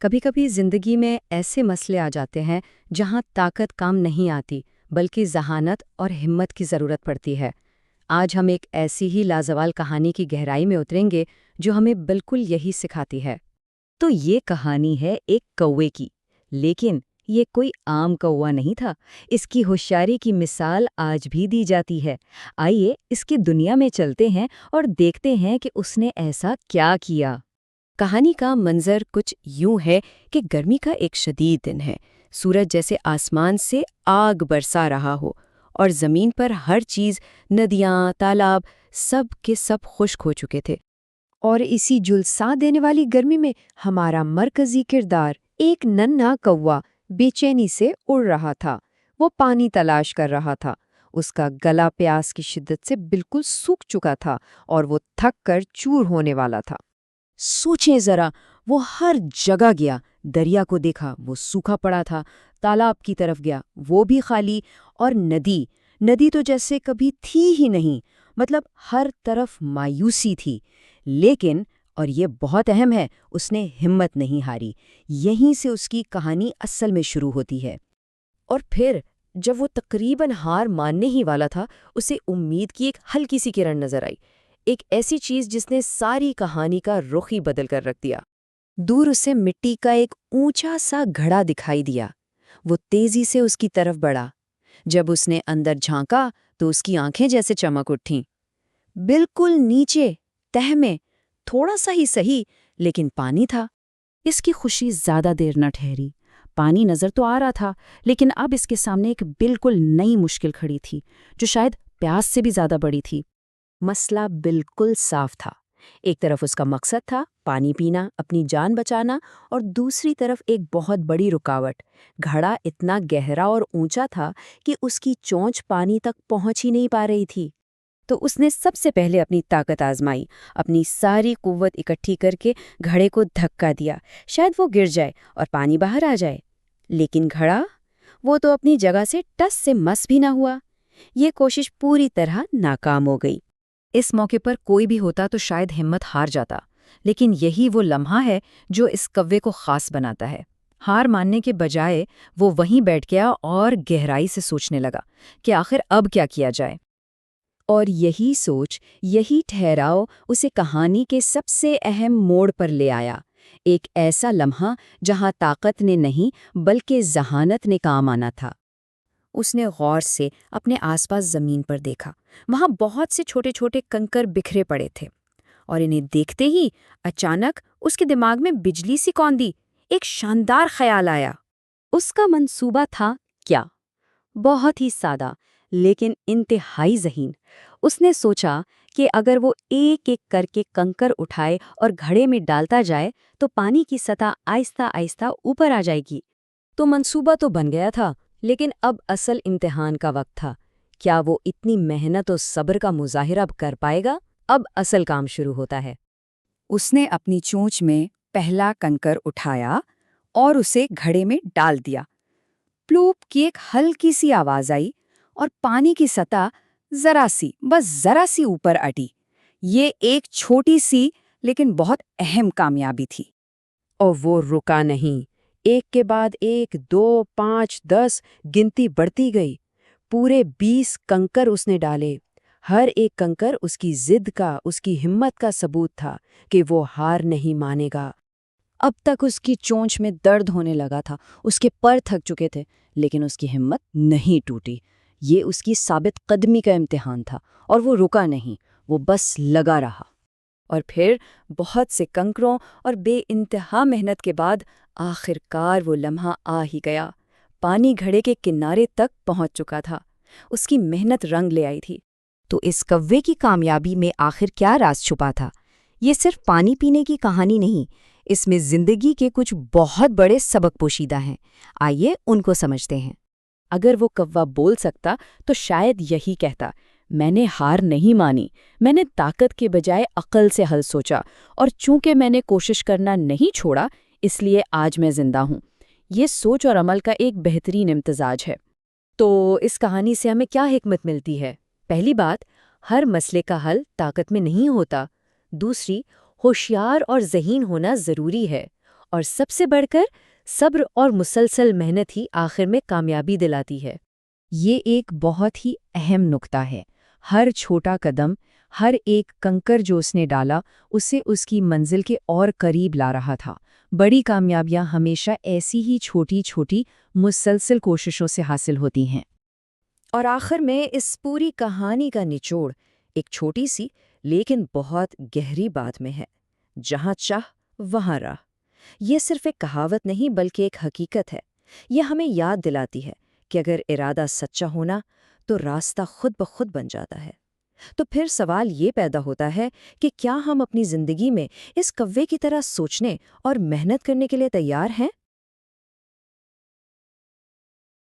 کبھی کبھی زندگی میں ایسے مسئلے آ جاتے ہیں جہاں طاقت کام نہیں آتی بلکہ ذہانت اور ہمت کی ضرورت پڑتی ہے۔ آج ہم ایک ایسی ہی لازوال کہانی کی گہرائی میں اتریں گے جو ہمیں بالکل یہی سکھاتی ہے۔ تو یہ کہانی ہے ایک کوے کی، لیکن یہ کوئی عام کوا نہیں تھا۔ اس کی ہوشیاری کی مثال آج بھی دی جاتی ہے۔ آئیے اس کی دنیا میں چلتے ہیں اور دیکھتے ہیں کہ اس نے ایسا کیا کیا۔ کہانی کا منظر کچھ یوں ہے کہ گرمی کا ایک شدید دن ہے، سورج جیسے آسمان سے آگ برسا رہا ہو اور زمین پر ہر چیز، ندیاں، تالاب، سب کے سب خشک ہو چکے تھے۔ اور اسی جھلسا دینے والی گرمی میں ہمارا مرکزی کردار ایک ننھا کوا بے چینی سے اڑ رہا تھا۔ وہ پانی تلاش کر رہا تھا۔ اس کا گلا پیاس کی شدت سے بالکل سوکھ چکا تھا اور وہ تھک کر چور ہونے والا تھا۔ سوچیں ذرا، وہ ہر جگہ گیا، دریا کو دیکھا، وہ سوکھا پڑا تھا، تالاب کی طرف گیا، وہ بھی خالی، اور ندی تو جیسے کبھی تھی ہی نہیں، مطلب ہر طرف مایوسی تھی۔ لیکن، اور یہ بہت اہم ہے، اس نے ہمت نہیں ہاری۔ یہیں سے اس کی کہانی اصل میں شروع ہوتی ہے۔ اور پھر جب وہ تقریباً ہار ماننے ہی والا تھا، اسے امید کی ایک ہلکی سی کرن نظر آئی، ایک ایسی چیز جس نے ساری کہانی کا رخ ہی بدل کر رکھ دیا۔ دور اسے مٹی کا ایک اونچا سا گھڑا دکھائی دیا۔ وہ تیزی سے اس کی طرف بڑھا۔ جب اس نے اندر جھانکا تو اس کی آنکھیں جیسے چمک اٹھیں۔ بالکل نیچے، تہہ میں، تھوڑا سا ہی صحیح، لیکن پانی تھا۔ اس کی خوشی زیادہ دیر نہ ٹھہری۔ پانی نظر تو آ رہا تھا، لیکن اب اس کے سامنے ایک بالکل نئی مشکل کھڑی تھی، جو شاید پیاس سے بھی زیادہ بڑی تھی۔ مسئلہ بالکل صاف تھا۔ ایک طرف اس کا مقصد تھا پانی پینا، اپنی جان بچانا، اور دوسری طرف ایک بہت بڑی رکاوٹ۔ گھڑا اتنا گہرا اور اونچا تھا کہ اس کی چونچ پانی تک پہنچ ہی نہیں پا رہی تھی۔ تو اس نے سب سے پہلے اپنی طاقت آزمائی، اپنی ساری قوت اکٹھی کر کے گھڑے کو دھکا دیا۔ شاید وہ گر جائے اور پانی باہر آ جائے، لیکن گھڑا، وہ تو اپنی جگہ سے ٹس سے مس بھی نہ ہوا۔ یہ کوشش پوری طرح ناکام ہو گئی۔ اس موقع پر کوئی بھی ہوتا تو شاید ہمت ہار جاتا، لیکن یہی وہ لمحہ ہے جو اس کوے کو خاص بناتا ہے۔ ہار ماننے کے بجائے وہ وہیں بیٹھ گیا اور گہرائی سے سوچنے لگا کہ آخر اب کیا کیا جائے۔ اور یہی سوچ، یہی ٹھہراؤ اسے کہانی کے سب سے اہم موڑ پر لے آیا۔ ایک ایسا لمحہ جہاں طاقت نے نہیں بلکہ ذہانت نے کام آنا تھا۔ اس نے غور سے اپنے آس پاس زمین پر دیکھا۔ وہاں بہت سے چھوٹے چھوٹے کنکر بکھرے پڑے تھے، اور انہیں دیکھتے ہی اچانک اس کے دماغ میں بجلی سی کوندی۔ ایک شاندار خیال آیا۔ اس کا منصوبہ تھا کیا؟ بہت ہی سادہ لیکن انتہائی ذہین۔ اس نے سوچا کہ اگر وہ ایک ایک کر کے کنکر اٹھائے اور گھڑے میں ڈالتا جائے تو پانی کی سطح آہستہ آہستہ اوپر آ جائے گی۔ تو منصوبہ تو بن گیا تھا، لیکن اب اصل امتحان کا وقت تھا۔ کیا وہ اتنی محنت و صبر کا مظاہرہ پائے گا؟ اب اصل کام شروع ہوتا ہے۔ اس نے اپنی چونچ میں پہلا کنکر اٹھایا اور اسے گھڑے میں ڈال دیا۔ پلوپ کی ایک ہلکی سی آواز آئی اور پانی کی سطح بس ذرا سی اوپر اٹی۔ یہ ایک چھوٹی سی لیکن بہت اہم کامیابی تھی۔ اور وہ رکا نہیں۔ ایک کے بعد ایک، 2، 5، 10 گنتی بڑھتی گئی۔ پورے 20 کنکر اس نے ڈالے۔ ہر ایک کنکر اس کی ضد کا، اس کی ہمت کا ثبوت تھا کہ وہ ہار نہیں مانے گا۔ اب تک اس کی چونچ میں درد ہونے لگا تھا، اس کے پر تھک چکے تھے، لیکن اس کی ہمت نہیں ٹوٹی۔ یہ اس کی ثابت قدمی کا امتحان تھا، اور وہ رکا نہیں، وہ بس لگا رہا۔ اور پھر بہت سے کنکروں اور بے انتہا محنت کے بعد آخر کار وہ لمحہ آ ہی گیا۔ پانی گھڑے کے کنارے تک پہنچ چکا تھا۔ اس کی محنت رنگ لے آئی تھی۔ تو اس کوے کی کامیابی میں آخر کیا راز چھپا تھا؟ یہ صرف پانی پینے کی کہانی نہیں، اس میں زندگی کے کچھ بہت بڑے سبق پوشیدہ ہیں۔ آئیے ان کو سمجھتے ہیں۔ اگر وہ کوا بول سکتا تو شاید یہی کہتا، میں نے ہار نہیں مانی، میں نے طاقت کے بجائے عقل سے حل سوچا، اور چونکہ میں نے کوشش کرنا نہیں چھوڑا، اس لیے آج میں زندہ ہوں۔ یہ سوچ اور عمل کا ایک بہترین امتزاج ہے۔ تو اس کہانی سے ہمیں کیا حکمت ملتی ہے؟ پہلی بات، ہر مسئلے کا حل طاقت میں نہیں ہوتا۔ دوسری، ہوشیار اور ذہین ہونا ضروری ہے۔ اور سب سے بڑھ کر صبر اور مسلسل محنت ہی آخر میں کامیابی دلاتی ہے۔ یہ ایک بہت ہی اہم نکتہ ہے۔ ہر چھوٹا قدم، ہر ایک کنکر جو اس نے ڈالا، اسے اس کی منزل کے اور قریب لا رہا تھا۔ بڑی کامیابیاں ہمیشہ ایسی ہی چھوٹی چھوٹی مسلسل کوششوں سے حاصل ہوتی ہیں۔ اور آخر میں اس پوری کہانی کا نچوڑ ایک چھوٹی سی لیکن بہت گہری بات میں ہے، جہاں چاہ وہاں راہ۔ یہ صرف ایک کہاوت نہیں بلکہ ایک حقیقت ہے۔ یہ ہمیں یاد دلاتی ہے کہ اگر ارادہ سچا ہونا تو راستہ خود بخود بن جاتا ہے۔ تو پھر سوال یہ پیدا ہوتا ہے کہ کیا ہم اپنی زندگی میں اس کوے کی طرح سوچنے اور محنت کرنے کے لیے تیار ہیں؟